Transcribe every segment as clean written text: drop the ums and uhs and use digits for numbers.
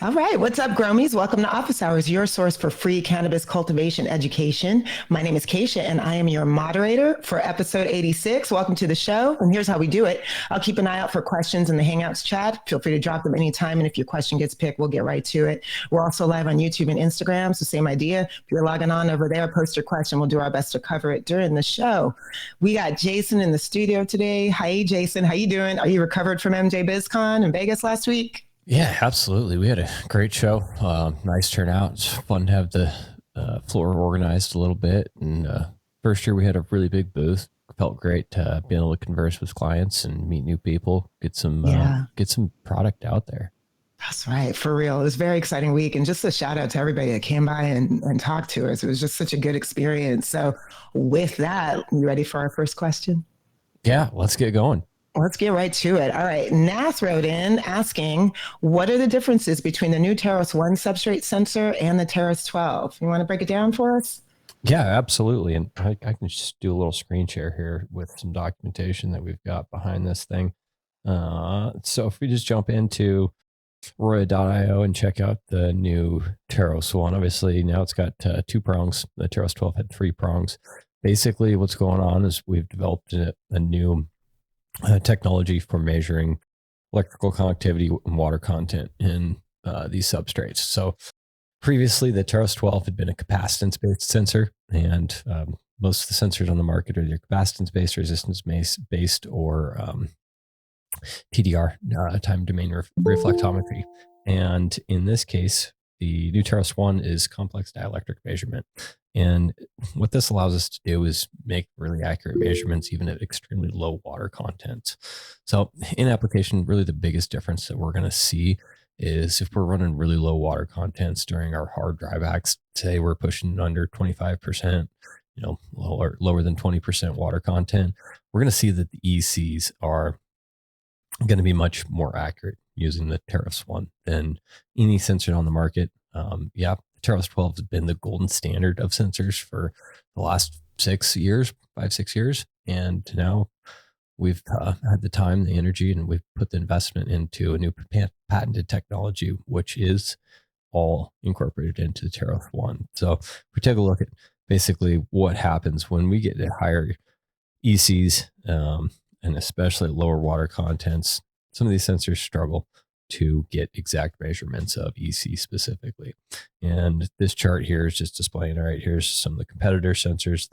All right. What's up, Gromies? Welcome to Office Hours, your source for free cannabis cultivation education. My name is Keisha, and I am your moderator for episode 86. Welcome to the show. And here's how we do it. I'll keep an eye out for questions in the Hangouts chat. Feel free to drop them anytime. And if your question gets picked, we'll get right to it. We're also live on YouTube and Instagram. So same idea. If you're logging on over there, post your question. We'll do our best to cover it during the show. We got Jason in the studio today. Hi, Jason. How you doing? Are you recovered from MJ BizCon in Vegas last week? Yeah, absolutely. We had a great show. Nice turnout. It's fun to have the floor organized a little bit. And first year we had a really big booth. Felt great being able to converse with clients and meet new people. Get some product out there. That's right. For real. It was a very exciting week. And just a shout out to everybody that came by and talked to us. It was just such a good experience. So with that, you ready for our first question? Yeah, let's get going. Let's get right to it. All right. Nath wrote in asking, what are the differences between the new Terrace 1 substrate sensor and the Terrace 12? You want to break it down for us? Yeah, absolutely. And I can just do a little screen share here with some documentation that we've got behind this thing. So if we just jump into AROYA.io and check out the new Terrace 1, obviously now it's got 2 prongs. The Terrace 12 had 3 prongs. Basically what's going on is we've developed a new technology for measuring electrical conductivity and water content in these substrates. So previously, the Terrace 12 had been a capacitance-based sensor, and most of the sensors on the market are either capacitance-based, resistance-based, or TDR, time domain reflectometry. And in this case, the new Terrace 1 is complex dielectric measurement. And what this allows us to do is make really accurate measurements, even at extremely low water content. So in application, really the biggest difference that we're going to see is if we're running really low water contents during our hard dry backs, say we're pushing under 25%, lower than 20% water content, we're going to see that the ECs are going to be much more accurate using the Terrace 1 than any sensor on the market. Terrace 12 has been the golden standard of sensors for the last 5-6 years. And now we've had the time, the energy, and we've put the investment into a new patented technology, which is all incorporated into the Terrace 1. So if we take a look at basically what happens when we get to higher ECs, and especially lower water contents, some of these sensors struggle to get exact measurements of EC specifically. And this chart here is just displaying, all right, here's some of the competitor sensors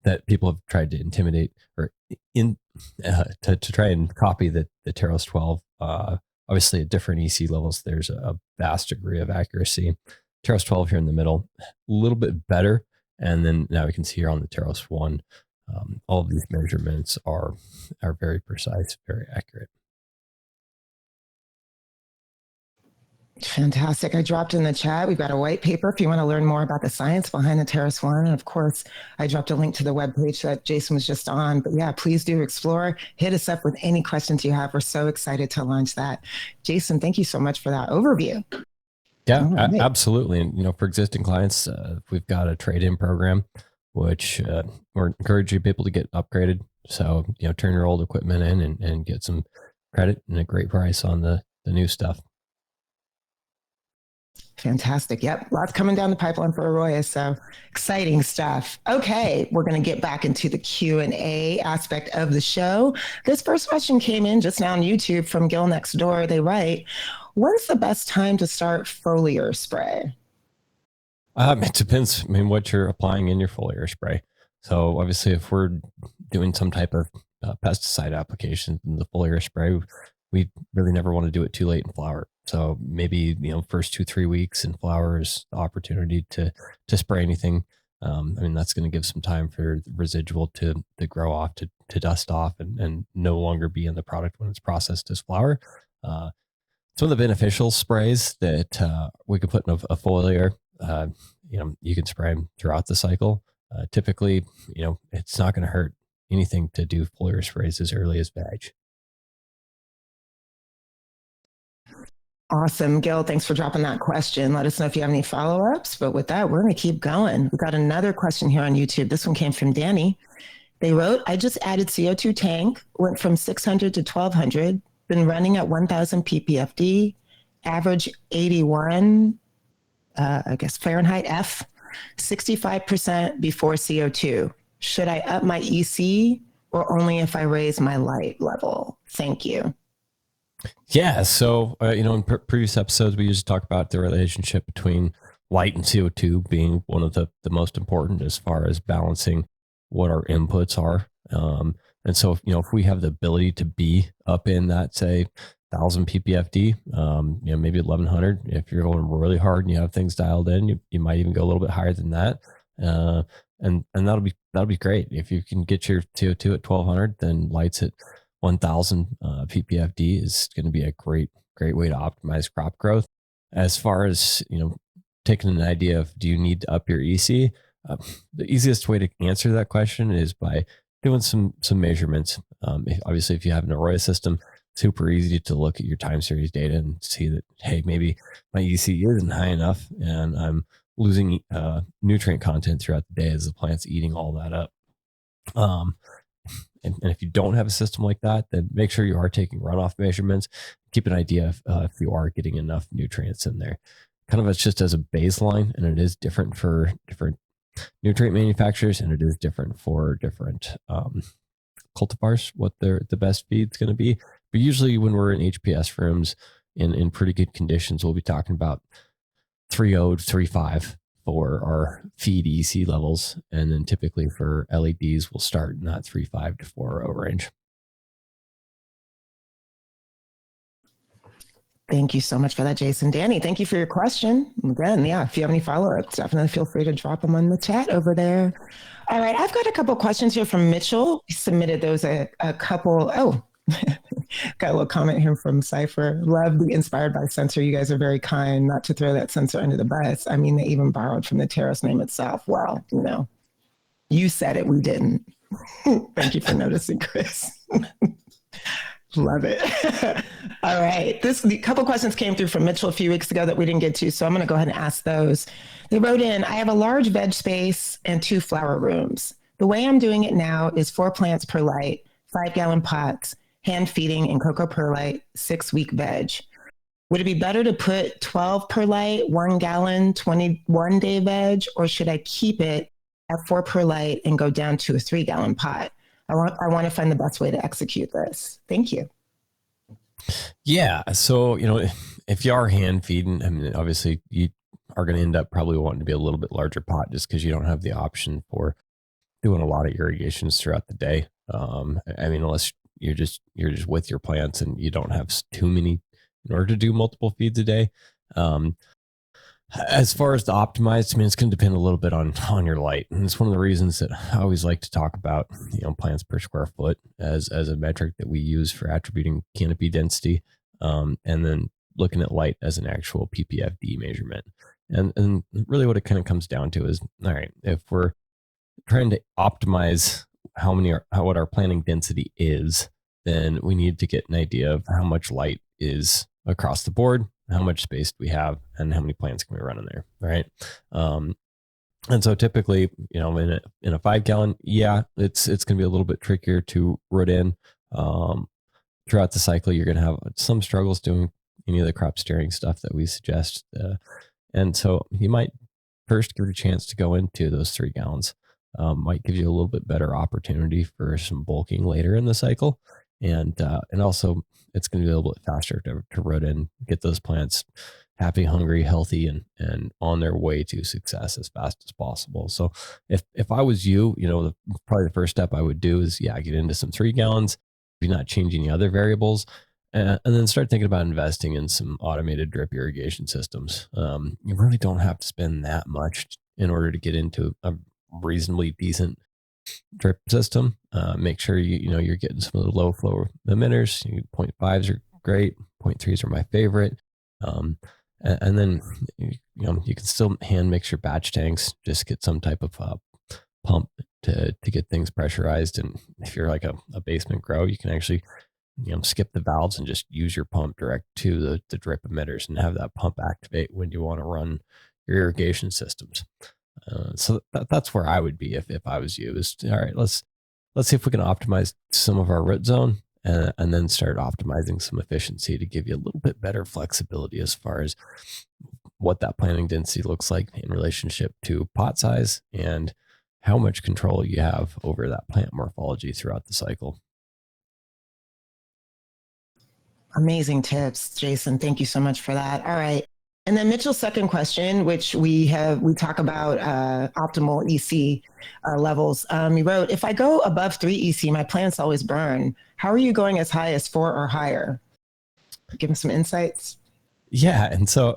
that people have tried to intimidate or to try and copy the Terrace 12. Obviously at different EC levels, there's a vast degree of accuracy. Terrace 12 here in the middle, a little bit better. And then now we can see here on the Terrace 1, all of these measurements are very precise, very accurate. Fantastic. I dropped in the chat. We've got a white paper if you want to learn more about the science behind the Terrace 1. And of course, I dropped a link to the webpage that Jason was just on. But yeah, please do explore. Hit us up with any questions you have. We're so excited to launch that. Jason, thank you so much for that overview. Yeah, right. Absolutely. And, for existing clients, we've got a trade-in program, which we're encouraging people to get upgraded. So, turn your old equipment in and get some credit and a great price on the new stuff. Fantastic. Yep. Lots coming down the pipeline for AROYA. So exciting stuff. Okay. We're going to get back into the Q&A aspect of the show. This first question came in just now on YouTube from Gil Next Door. They write, what is the best time to start foliar spray? It depends. What you're applying in your foliar spray. So obviously if we're doing some type of pesticide application in the foliar spray, we really never want to do it too late in flower. So maybe, first 2-3 weeks in flower is the opportunity to spray anything. That's going to give some time for the residual to grow off, to dust off and no longer be in the product when it's processed as flower. Some of the beneficial sprays that we can put in a foliar, you can spray them throughout the cycle. Typically, it's not going to hurt anything to do foliar sprays as early as veg. Awesome. Gil, thanks for dropping that question. Let us know if you have any follow-ups. But with that, we're going to keep going. We've got another question here on YouTube. This one came from Danny. They wrote, I just added CO2 tank, went from 600 to 1200. Been running at 1000 ppfd, average 81, I guess Fahrenheit F, 65% before CO2. Should I up my EC or only if I raise my light level? Thank you. Yeah. So, in previous episodes, we used to talk about the relationship between light and CO2 being one of the most important as far as balancing what our inputs are. And so, if we have the ability to be up in that, say, 1000 ppfd, maybe 1100, if you're going really hard and you have things dialed in, you might even go a little bit higher than that. And that'll be great. If you can get your CO2 at 1200, then lights at 1000 ppfd is going to be a great way to optimize crop growth. As far as taking an idea of, do you need to up your EC, the easiest way to answer that question is by doing some measurements. Obviously, if you have an AROYA system, super easy to look at your time series data and see that, hey, maybe my EC isn't high enough and I'm losing nutrient content throughout the day as the plant's eating all that up. And if you don't have a system like that, then make sure you are taking runoff measurements. Keep an idea if you are getting enough nutrients in there. Kind of, it's just as a baseline, and it is different for different nutrient manufacturers, and it is different for different cultivars, what the best feed's going to be. But usually when we're in HPS rooms in pretty good conditions, we'll be talking about 3.0 to 3.5 for our feed EC levels. And then typically for LEDs, we'll start in that 3.5 to 4.0 range. Thank you so much for that, Jason. Danny, thank you for your question. Again, yeah, if you have any follow-ups, definitely feel free to drop them on the chat over there. All right, I've got a couple questions here from Mitchell. He submitted those a couple. Oh, got a little comment here from Cypher. Love the Inspired by Sensor. You guys are very kind not to throw that sensor under the bus. I mean, they even borrowed from the Terrace name itself. Well, you said it, we didn't. Thank you for noticing, Chris. Love it. All right. A couple questions came through from Mitchell a few weeks ago that we didn't get to, so I'm going to go ahead and ask those. They wrote in, I have a large veg space and 2 flower rooms. The way I'm doing it now is 4 plants per light, 5-gallon pots, hand feeding and cocoa perlite, 6-week veg. Would it be better to put 12 per light, 1 gallon, 21-day veg, or should I keep it at 4 per light and go down to a 3-gallon pot? I want to find the best way to execute this. Thank you. Yeah. So, if you are hand feeding, I mean, obviously you are going to end up probably wanting to be a little bit larger pot just because you don't have the option for doing a lot of irrigations throughout the day. I mean, unless you're just with your plants and you don't have too many in order to do multiple feeds a day. As far as the optimized, I mean, it's going to depend a little bit on your light. And it's one of the reasons that I always like to talk about, plants per square foot as a metric that we use for attributing canopy density. And then looking at light as an actual ppfd measurement. And really what it kind of comes down to is, all right, if we're trying to optimize what our planting density is, then we need to get an idea of how much light is across the board, how much space do we have, and how many plants can we run in there, right? And so typically, in a 5-gallon, yeah, it's going to be a little bit trickier to root in. Throughout the cycle, you're going to have some struggles doing any of the crop steering stuff that we suggest. And so you might first give it a chance to go into those 3 gallons. Might give you a little bit better opportunity for some bulking later in the cycle. And also it's going to be a little bit faster to root in, get those plants happy, hungry, healthy, and on their way to success as fast as possible. So if I was you, probably the first step I would do is, get into some 3 gallons, if you're not changing any other variables, and then start thinking about investing in some automated drip irrigation systems. You really don't have to spend that much in order to get into a reasonably decent drip system. Make sure you're getting some of the low flow emitters. 0.5s are great. 0.3s are my favorite. And then you can still hand mix your batch tanks. Just get some type of pump to get things pressurized. And if you're like a basement grow, you can actually skip the valves and just use your pump direct to the drip emitters and have that pump activate when you want to run your irrigation systems. So that's where I would be if I was you. Is all right. Let's see if we can optimize some of our root zone, and then start optimizing some efficiency to give you a little bit better flexibility as far as what that planting density looks like in relationship to pot size and how much control you have over that plant morphology throughout the cycle. Amazing tips, Jason. Thank you so much for that. All right. And then Mitchell's second question, which we talk about optimal EC levels. He wrote, if I go above 3 EC, my plants always burn. How are you going as high as 4 or higher? Give him some insights. Yeah. And so,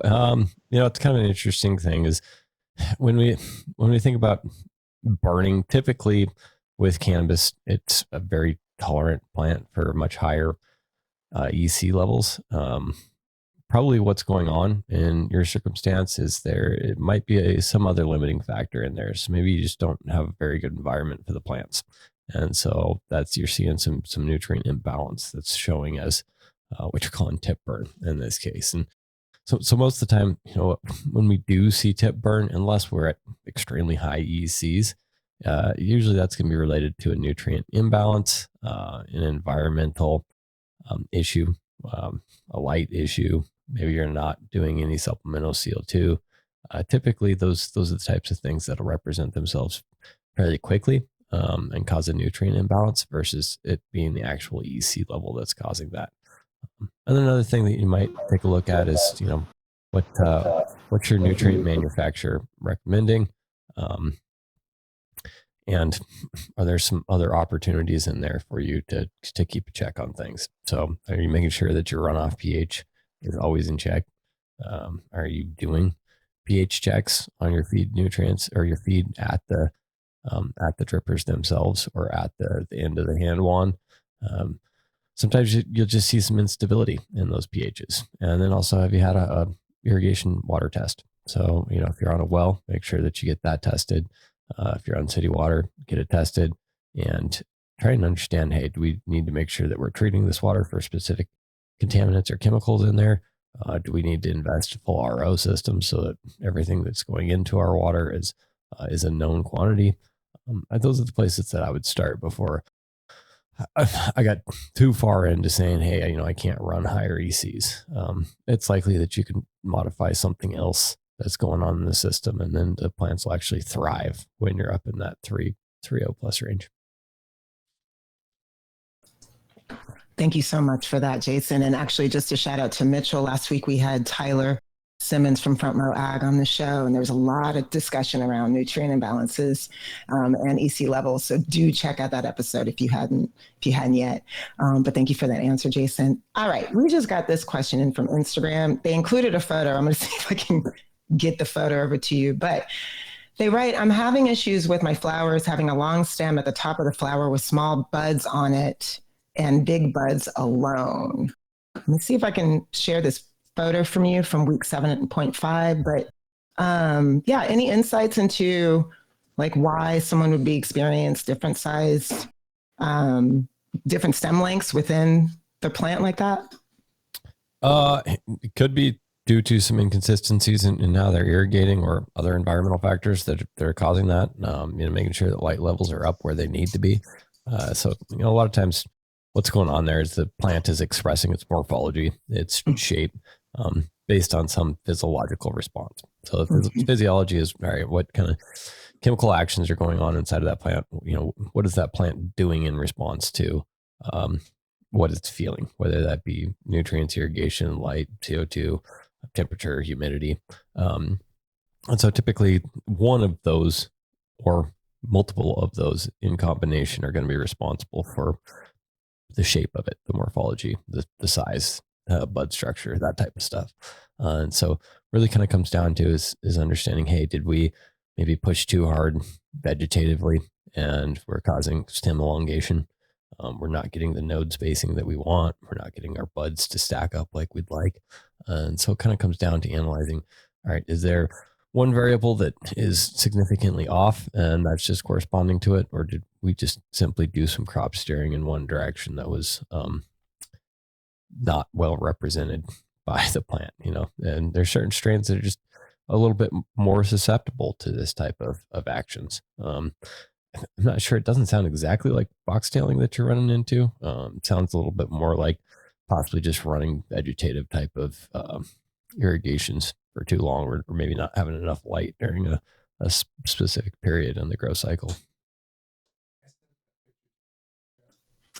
it's kind of an interesting thing is when we think about burning, typically with cannabis, it's a very tolerant plant for much higher EC levels. Probably what's going on in your circumstance is it might be some other limiting factor in there. So maybe you just don't have a very good environment for the plants. And so you're seeing some nutrient imbalance that's showing as what you're calling tip burn in this case. And so most of the time, when we do see tip burn, unless we're at extremely high ECs, usually that's going to be related to a nutrient imbalance, an environmental issue, a light issue. Maybe you're not doing any supplemental CO2. Typically, those are the types of things that'll represent themselves fairly quickly and cause a nutrient imbalance versus it being the actual EC level that's causing that. And another thing that you might take a look at is, what's your nutrient manufacturer recommending? And are there some other opportunities in there for you to keep a check on things? So are you making sure that your runoff pH is always in check? Are you doing pH checks on your feed nutrients or your feed at the drippers themselves or at the end of the hand wand? Sometimes you'll just see some instability in those pHs. And then also, have you had a irrigation water test? So, if you're on a well, make sure that you get that tested. If you're on city water, get it tested and try and understand, hey, do we need to make sure that we're treating this water for specific contaminants or chemicals in there? Do we need to invest in full RO system so that everything that's going into our water is a known quantity? Those are the places that I would start before I got too far into saying, hey, I can't run higher ECs. It's likely that you can modify something else that's going on in the system, and then the plants will actually thrive when you're up in that 3.0 plus range. Thank you so much for that, Jason. And actually, just a shout out to Mitchell. Last week we had Tyler Simmons from Front Row Ag on the show, and there was a lot of discussion around nutrient imbalances and EC levels. So do check out that episode if you hadn't yet. But thank you for that answer, Jason. All right, we just got this question in from Instagram. They included a photo. I'm going to see if I can get the photo over to you, but they write, I'm having issues with my flowers having a long stem at the top of the flower with small buds on it and big buds alone. Let me see if I can share this photo from you from week 7.5. But any insights into like why someone would be experiencing different size, different stem lengths within the plant like that? It could be due to some inconsistencies in how they're irrigating or other environmental factors that are causing that. Making sure that light levels are up where they need to be. So a lot of times what's going on there is the plant is expressing its morphology, its shape, based on some physiological response. So the physiology is, all right, what kind of chemical actions are going on inside of that plant? What is that plant doing in response to what it's feeling, whether that be nutrients, irrigation, light, CO2, temperature, humidity. And so typically one of those or multiple of those in combination are going to be responsible for the shape of it, the morphology, the size, bud structure, that type of stuff. And so really kind of comes down to is understanding, hey, did we maybe push too hard vegetatively and we're causing stem elongation? We're not getting the node spacing that we want. We're not getting our buds to stack up like we'd like. And so it kind of comes down to analyzing, all right, is there one variable that is significantly off and that's just corresponding to it? Or did we just simply do some crop steering in one direction that was not well represented by the plant, and there's certain strains that are just a little bit more susceptible to this type of actions. I'm not sure. It doesn't sound exactly like box-tailing that you're running into. It sounds a little bit more like possibly just running vegetative type of irrigations for too long, or maybe not having enough light during a specific period in the grow cycle.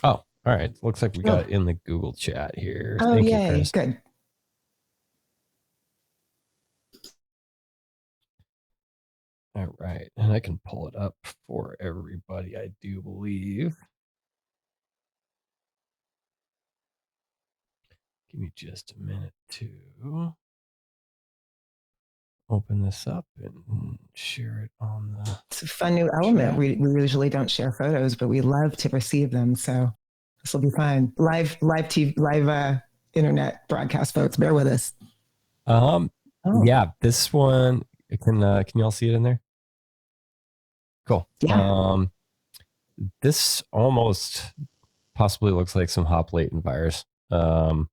Oh, all right. Looks like we got it in the Google chat here. Oh, Thank yay. you, Chris. Good. All right. And I can pull it up for everybody, I do believe. Give me just a minute to open this up and share it on the. It's a fun new element. We usually don't share photos, but we love to receive them. So this will be fun. Live TV, live internet broadcast, folks. Bear with us. Yeah, this one can you all see it in there? Cool. Yeah. This almost possibly looks like some hop latent virus. And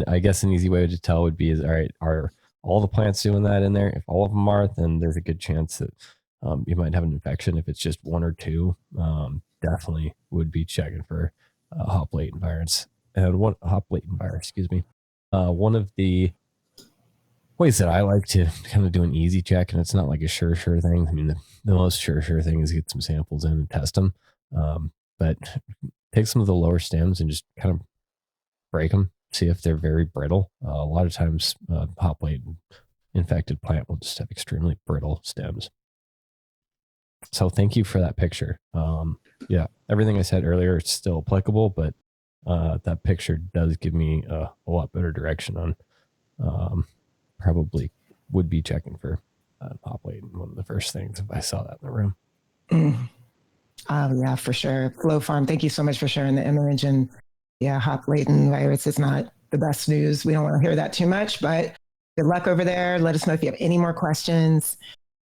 I guess an easy way to tell would be, all right, are all the plants doing that in there? If all of them are, then there's a good chance that you might have an infection. If it's just one or two, definitely would be checking for hop latent virus. Excuse me. One of the ways that I like to kind of do an easy check, and it's not like a sure thing. I mean, the most sure thing is get some samples in and test them. But take some of the lower stems and just kind of break them, see if they're very brittle. A lot of times, hop latent infected plant will just have extremely brittle stems. So thank you for that picture. Yeah, everything I said earlier is still applicable, but that picture does give me a lot better direction on probably would be checking for hop latent. One of the first things if I saw that in the room. Oh, yeah, for sure. Flow Farm, thank you so much for sharing the image. And yeah, hop latent virus is not the best news. We don't want to hear that too much, but good luck over there. Let us know if you have any more questions.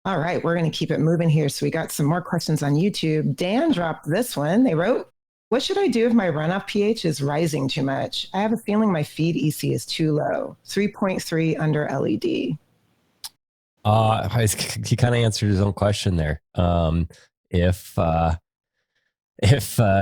All right, we're going to keep it moving here. So we got some more questions on YouTube. Dan dropped this one. They wrote, what should I do if my runoff pH is rising too much? I have a feeling my feed EC is too low, 3.3 under LED. He kind of answered his own question there. If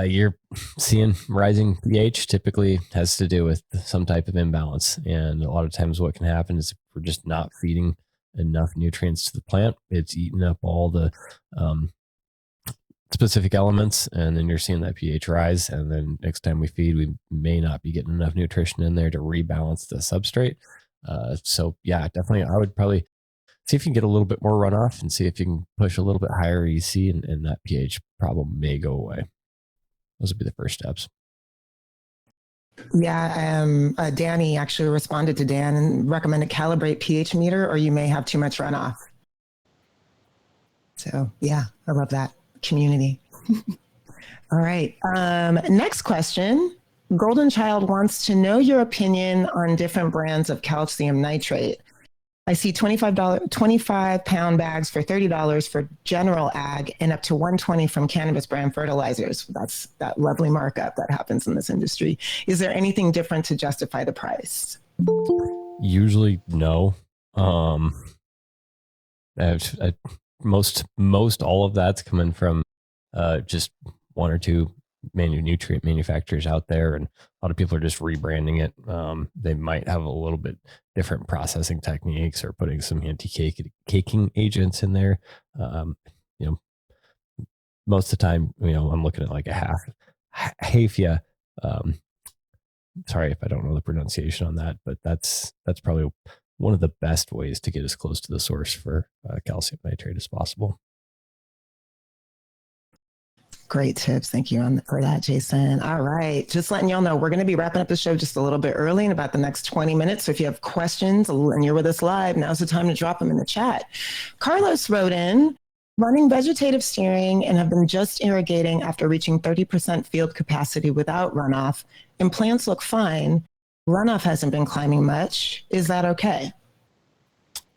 you're seeing rising pH, typically has to do with some type of imbalance. And a lot of times what can happen is if we're just not feeding enough nutrients to the plant, it's eating up all the specific elements, and then you're seeing that pH rise. And then next time we feed, we may not be getting enough nutrition in there to rebalance the substrate. So yeah, definitely I would probably see if you can get a little bit more runoff and see if you can push a little bit higher EC, and that pH problem may go away. Those would be the first steps. Yeah, Danny actually responded to Dan and recommended calibrate pH meter, or you may have too much runoff. So yeah, I love that community. All right, next question. Golden Child wants to know your opinion on different brands of calcium nitrate. I see $25, 25-pound bags for $30 for general ag and up to $120 from cannabis brand fertilizers. That's that lovely markup that happens in this industry. Is there anything different to justify the price? Usually, no. Most all of that's coming from just one or two nutrient manufacturers out there, and a lot of people are just rebranding it. They might have a little bit different processing techniques or putting some anti-caking agents in there. Most of the time, I'm looking at like a Hafia. Sorry if I don't know the pronunciation on that, but that's probably one of the best ways to get as close to the source for calcium nitrate as possible. Great tips. Thank you for that, Jason. All right. Just letting y'all know, we're going to be wrapping up the show just a little bit early in about the next 20 minutes. So if you have questions and you're with us live, now's the time to drop them in the chat. Carlos wrote in, running vegetative steering and have been just irrigating after reaching 30% field capacity without runoff, and plants look fine. Runoff hasn't been climbing much. Is that okay?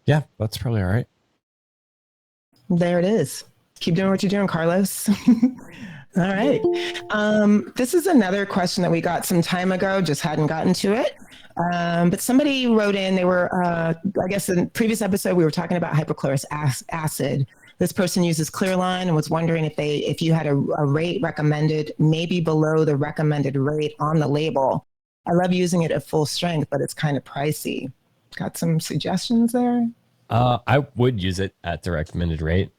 Yeah, that's probably all right. There it is. Keep doing what you're doing, Carlos. All right. This is another question that we got some time ago, just hadn't gotten to it. But somebody wrote in, they were, I guess in the previous episode, we were talking about hypochlorous acid. This person uses Clearline and was wondering if you had a rate recommended, maybe below the recommended rate on the label. I love using it at full strength, but it's kind of pricey. Got some suggestions there? I would use it at the recommended rate,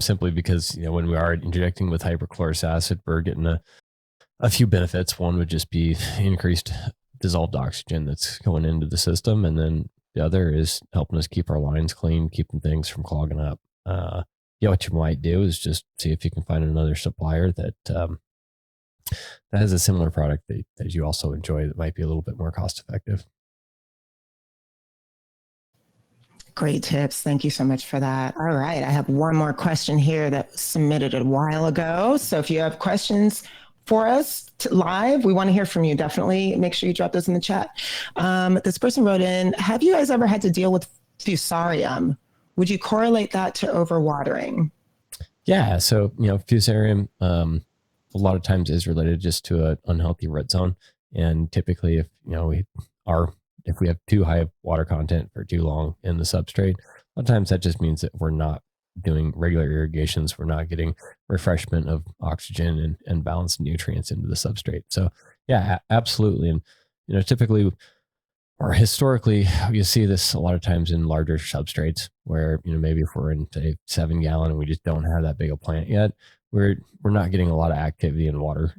simply because when we are injecting with hypochlorous acid, we're getting a few benefits. One would just be increased dissolved oxygen that's going into the system, and then the other is helping us keep our lines clean, keeping things from clogging up. What you might do is just see if you can find another supplier that has a similar product that you also enjoy that might be a little bit more cost effective. Great tips. Thank you so much for that. All right. I have one more question here that was submitted a while ago. So if you have questions for us live, we want to hear from you. Definitely make sure you drop those in the chat. This person wrote in, have you guys ever had to deal with fusarium? Would you correlate that to overwatering? Yeah. So, fusarium, a lot of times is related just to an unhealthy root zone. And typically if we have too high of water content for too long in the substrate, a lot of times that just means that we're not doing regular irrigations. We're not getting refreshment of oxygen and balanced nutrients into the substrate. So yeah, absolutely. And, typically or historically, you see this a lot of times in larger substrates where, maybe if we're in say 7 gallon and we just don't have that big a plant yet, we're not getting a lot of activity in water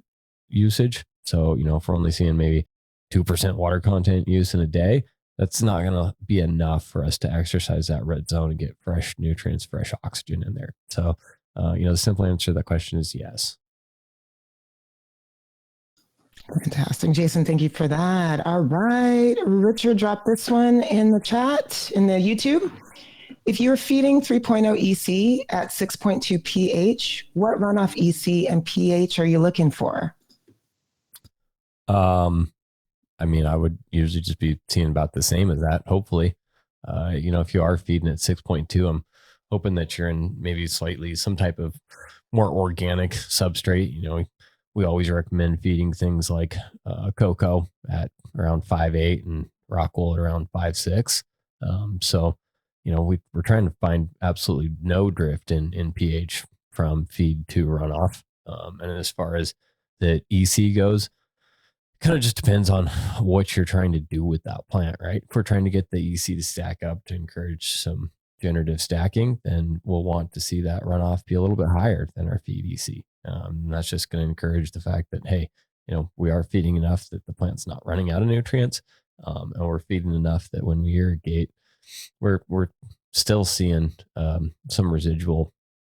usage. So, if we're only seeing maybe 2% water content use in a day, that's not going to be enough for us to exercise that red zone and get fresh nutrients, fresh oxygen in there. So, the simple answer to that question is yes. Fantastic. Jason, thank you for that. All right. Richard dropped this one in the chat, in the YouTube. If you're feeding 3.0 EC at 6.2 pH, what runoff EC and pH are you looking for? I would usually just be seeing about the same as that, hopefully. If you are feeding at 6.2, I'm hoping that you're in maybe slightly some type of more organic substrate. We always recommend feeding things like cocoa at around 5.8 and rockwool at around 5.6. So, we're trying to find absolutely no drift in pH from feed to runoff. And as far as the EC goes, kind of just depends on what you're trying to do with that plant, right? If we're trying to get the EC to stack up to encourage some generative stacking, then we'll want to see that runoff be a little bit higher than our feed EC. And that's just going to encourage the fact that, hey, we are feeding enough that the plant's not running out of nutrients. And we're feeding enough that when we irrigate, we're still seeing some residual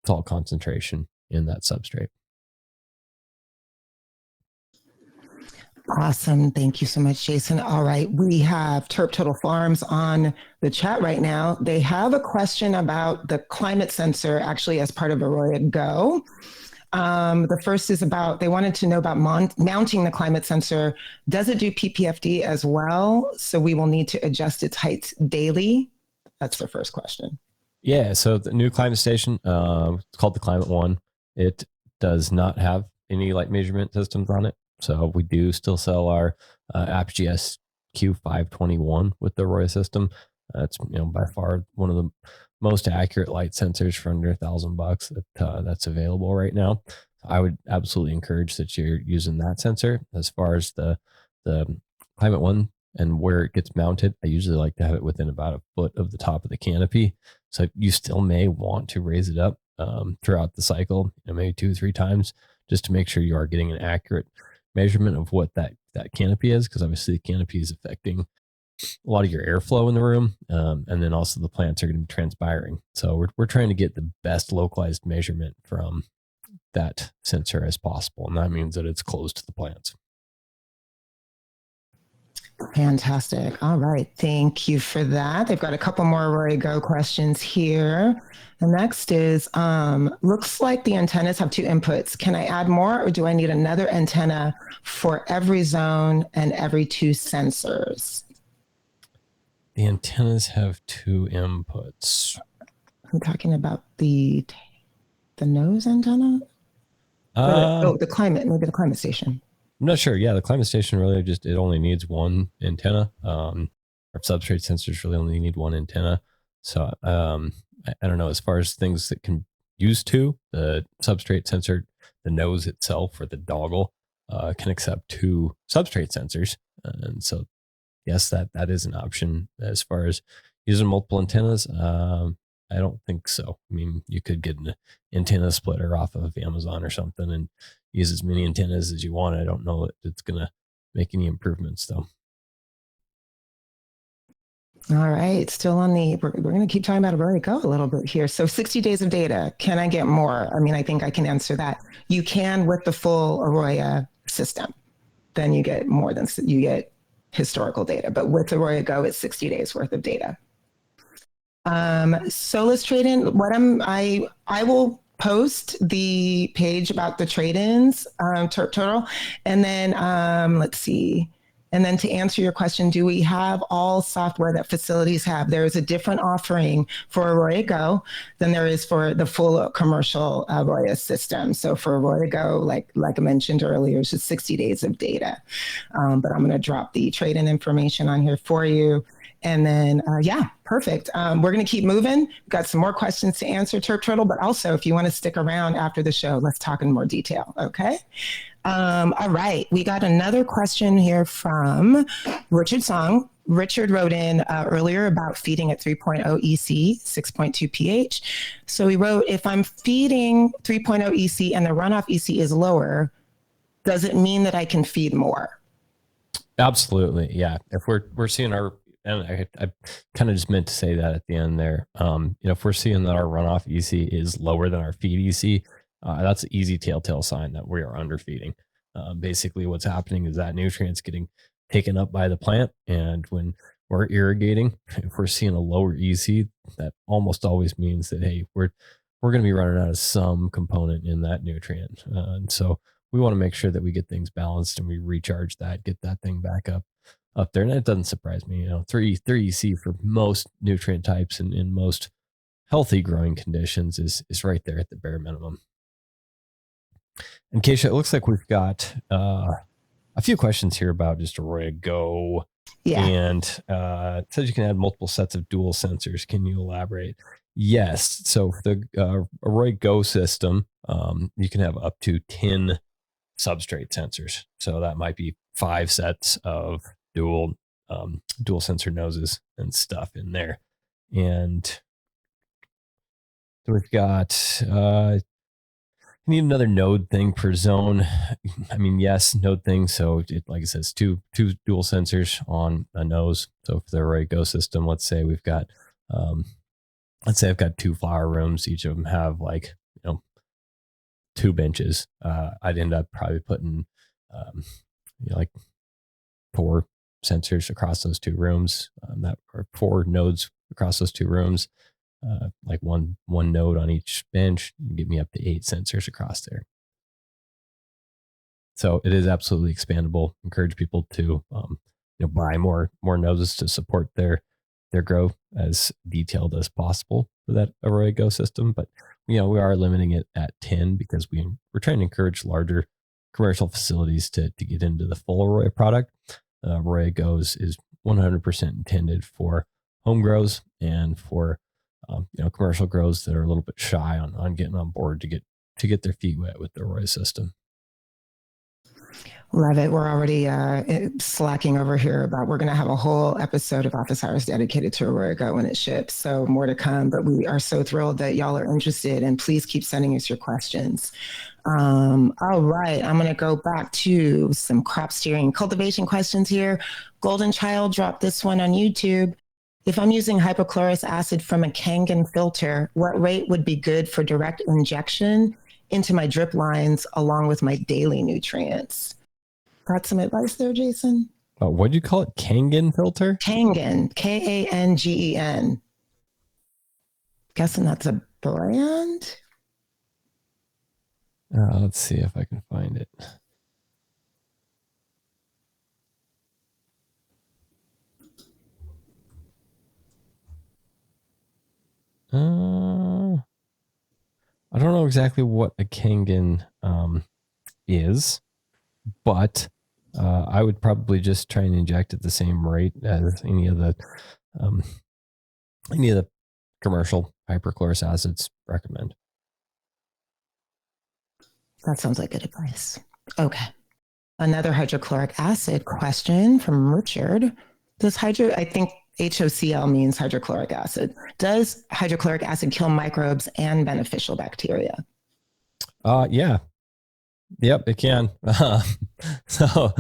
salt concentration in that substrate. Awesome. Thank you so much, Jason. All right. We have Terp Total Farms on the chat right now. They have a question about the climate sensor actually as part of AROYA Go. The first is they wanted to know about mounting the climate sensor. Does it do PPFD as well? So we will need to adjust its height daily. That's the first question. Yeah. So the new climate station, it's called the Climate One. It does not have any light measurement systems on it. So we do still sell our AppGS Q521 with the AROYA system. It's by far one of the most accurate light sensors for under $1,000 that's available right now. I would absolutely encourage that you're using that sensor. As far as the Climate One and where it gets mounted, I usually like to have it within about a foot of the top of the canopy. So you still may want to raise it up throughout the cycle, maybe 2-3 times, just to make sure you are getting an accurate measurement of what that canopy is, because obviously the canopy is affecting a lot of your airflow in the room, and then also the plants are going to be transpiring. So we're trying to get the best localized measurement from that sensor as possible, and that means that it's close to the plants. Fantastic. All right. Thank you for that. They've got a couple more AROYA Go questions here. The next is, looks like the antennas have 2 inputs. Can I add more, or do I need another antenna for every zone and every 2 sensors? The antennas have 2 inputs. I'm talking about the nose antenna? The climate, maybe the climate station. I'm not sure. Yeah, the climate station really it only needs 1 antenna. Our substrate sensors really only need 1 antenna. So I don't know. As far as things that can used to. The substrate sensor, the nose itself or the doggle, can accept 2 substrate sensors. And so, yes, that is an option. As far as using multiple antennas, I don't think so. I mean, you could get an antenna splitter off of Amazon or something and use as many antennas as you want. I don't know that it's going to make any improvements, though. All right, still on we're going to keep talking about AROYA Go a little bit here. So 60 days of data, can I get more? I mean, I think I can answer that. You can with the full AROYA system. Then you get more than, you get historical data. But with AROYA Go, it's 60 days worth of data. So let's trade in. I will post the page about the trade-ins, total. And then let's see. And then to answer your question, do we have all software that facilities have? There is a different offering for AROYA Go than there is for the full commercial AROYA system. So for AROYA Go, like I mentioned earlier, it's just 60 days of data. But I'm going to drop the trade-in information on here for you. And then, yeah, perfect. We're going to keep moving. We've got some more questions to answer, Turp Turtle, but also if you want to stick around after the show, let's talk in more detail. Okay. All right. We got another question here from Richard Song. Richard wrote in earlier about feeding at 3.0 EC, 6.2 pH. So he wrote, if I'm feeding 3.0 EC and the runoff EC is lower, does it mean that I can feed more? Absolutely. Yeah. If we're seeing our, and I kind of just meant to say that at the end there, if we're seeing that our runoff EC is lower than our feed EC, that's an easy telltale sign that we are underfeeding. Basically what's happening is that nutrient's getting taken up by the plant. And when we're irrigating, if we're seeing a lower EC, that almost always means that, hey, we're going to be running out of some component in that nutrient. And so we want to make sure that we get things balanced and we recharge that, get that thing back up there. And it doesn't surprise me, 3 EC for most nutrient types and in most healthy growing conditions is right there at the bare minimum. And Keisha, it looks like we've got a few questions here about just AROYA Go. Yeah. And it says you can add multiple sets of dual sensors. Can you elaborate? Yes. So for the AROYA Go system, you can have up to 10 substrate sensors. So that might be 5 sets of dual sensor noses and stuff in there. And so we've got you need another node thing per zone. I mean, yes, node thing. So it, like it says, two dual sensors on a nose. So for the AROYA Go system, let's say we've got let's say I've got 2 flower rooms. Each of them have 2 benches. I'd end up probably putting like 4 sensors across those 2 rooms, that or 4 nodes across those 2 rooms, like one node on each bench, get me up to 8 sensors across there. So it is absolutely expandable. Encourage people to buy more nodes to support their growth as detailed as possible for that AROYA Go system. But we are limiting it at 10 because we're trying to encourage larger commercial facilities to get into the full AROYA product. AROYA Go is 100% intended for home grows and for commercial grows that are a little bit shy on getting on board to get their feet wet with the AROYA system. Love it. We're already slacking over here about we're going to have a whole episode of Office Hours dedicated to AROYA Go when it ships. So more to come, but we are so thrilled that y'all are interested, and please keep sending us your questions. All right. I'm going to go back to some crop steering cultivation questions here. Golden Child dropped this one on YouTube. If I'm using hypochlorous acid from a Kangen filter, what rate would be good for direct injection into my drip lines along with my daily nutrients? Got some advice there, Jason? What'd you call it? Kangen filter? Kangen, Kangen. Guessing that's a brand? Let's see if I can find it. I don't know exactly what a Kangen is, but I would probably just try and inject at the same rate as any of the commercial hypochlorous acids recommend. That sounds like good advice. Okay. Another hydrochloric acid question from Richard. I think HOCl means hydrochloric acid. Does hydrochloric acid kill microbes and beneficial bacteria? Yeah. Yep, it can. So,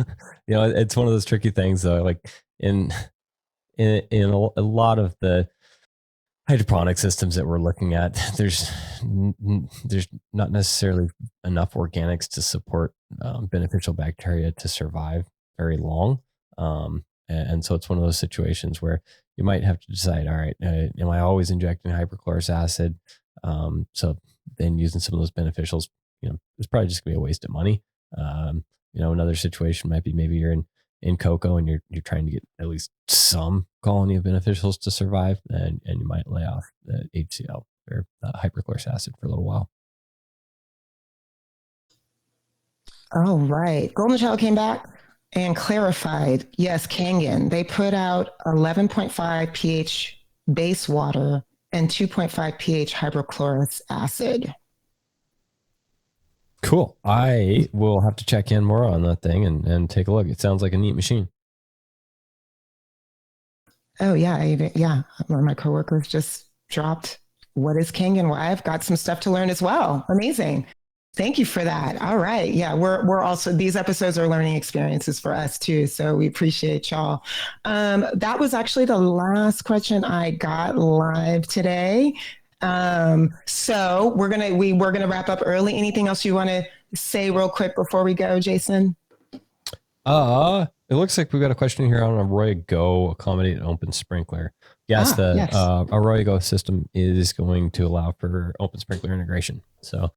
it's one of those tricky things though. Like in a lot of the hydroponic systems that we're looking at, there's not necessarily enough organics to support beneficial bacteria to survive very long. And so it's one of those situations where you might have to decide, all right, am I always injecting hypochlorous acid? So then using some of those beneficials, it's probably just gonna be a waste of money. Another situation might be maybe you're in cocoa and you're trying to get at least some colony of beneficials to survive, and you might lay off the HCl or hypochlorous acid for a little while. All right. Golden Child came back and clarified, yes, Kangen. They put out 11.5 pH base water and 2.5 pH hypochlorous acid. Cool. I will have to check in more on that thing and take a look. It sounds like a neat machine. Oh yeah, one of my coworkers just dropped what is Kangen. Well, I've got some stuff to learn as well. Amazing. Thank you for that. All right. Yeah, we're also, these episodes are learning experiences for us too. So we appreciate y'all. That was actually the last question I got live today. So we're gonna wrap up early. Anything else you want to say real quick before we go, Jason? It looks like we've got a question here on AROYA Go, accommodate an open sprinkler. Yes, yes. AROYA Go system is going to allow for open sprinkler integration. So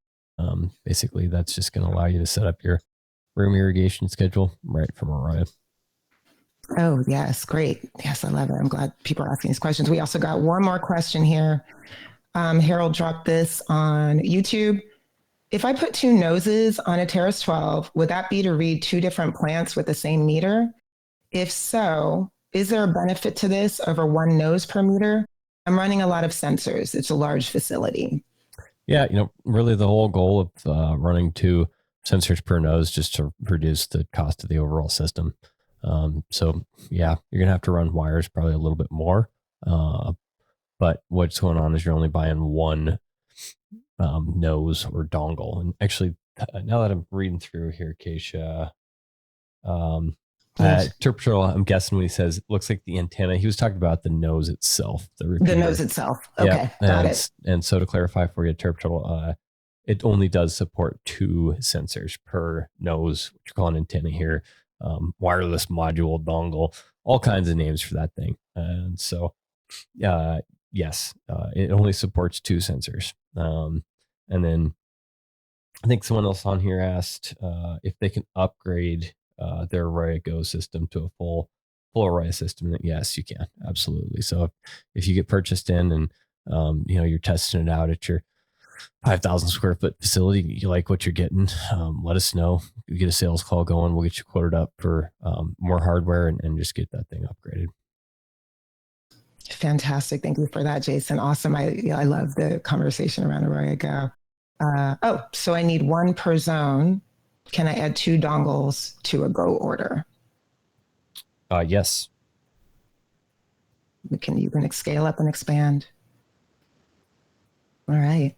basically that's just going to allow you to set up your room irrigation schedule right from AROYA. Oh, yes. Great. Yes, I love it. I'm glad people are asking these questions. We also got one more question here. Harold dropped this on YouTube. If I put two noses on a Terrace 12, would that be to read two different plants with the same meter? If so, is there a benefit to this over one nose per meter? I'm running a lot of sensors. It's a large facility. Yeah, really the whole goal of running two sensors per nose just to reduce the cost of the overall system. So yeah, you're gonna have to run wires probably a little bit more. But what's going on is you're only buying one nose or dongle. And actually, now that I'm reading through here, Keisha, Terptral, I'm guessing when he says it looks like the antenna, he was talking about the nose itself. The nose itself. Okay, got it. And so to clarify for you, Terptral, it only does support two sensors per nose, what you call an antenna here, wireless module, dongle, all kinds of names for that thing. And so, yes, it only supports two sensors. And then I think someone else on here asked if they can upgrade their AROYA Go system to a full AROYA system. That yes, you can, absolutely. So if you get purchased in and you're testing it out at your 5,000 square foot facility, you like what you're getting, let us know. You get a sales call going, we'll get you quoted up for more hardware and just get that thing upgraded. Fantastic. Thank you for that, Jason. Awesome. I love the conversation around AROYA Go. So I need one per zone. Can I add two dongles to a Go order? Yes. You can scale up and expand. All right.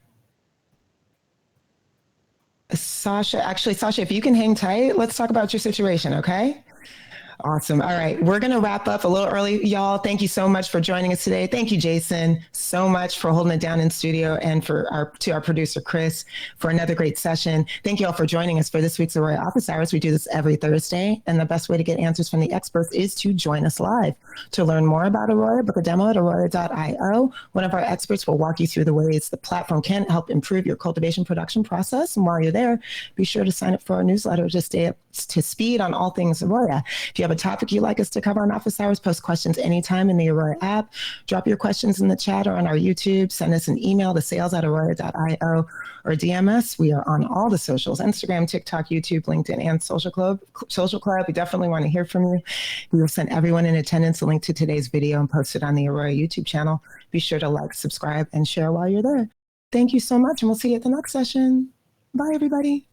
Sasha, if you can hang tight, let's talk about your situation, okay? Awesome. All right. We're going to wrap up a little early, y'all. Thank you so much for joining us today. Thank you, Jason, so much for holding it down in studio, and to our producer, Chris, for another great session. Thank you all for joining us for this week's AROYA Office Hours. We do this every Thursday, and the best way to get answers from the experts is to join us live. To learn more about AROYA, book a demo at aroya.io. One of our experts will walk you through the ways the platform can help improve your cultivation production process. And while you're there, be sure to sign up for our newsletter to stay up to speed on all things AROYA. If you have a topic you'd like us to cover on Office Hours, post questions anytime in the AROYA app. Drop your questions in the chat or on our YouTube. Send us an email to sales@aroya.io or DM us. We are on all the socials: Instagram, TikTok, YouTube, LinkedIn, and Social Club. We definitely want to hear from you. We will send everyone in attendance a link to today's video and post it on the AROYA YouTube channel. Be sure to like, subscribe, and share while you're there. Thank you so much, and we'll see you at the next session. Bye, everybody.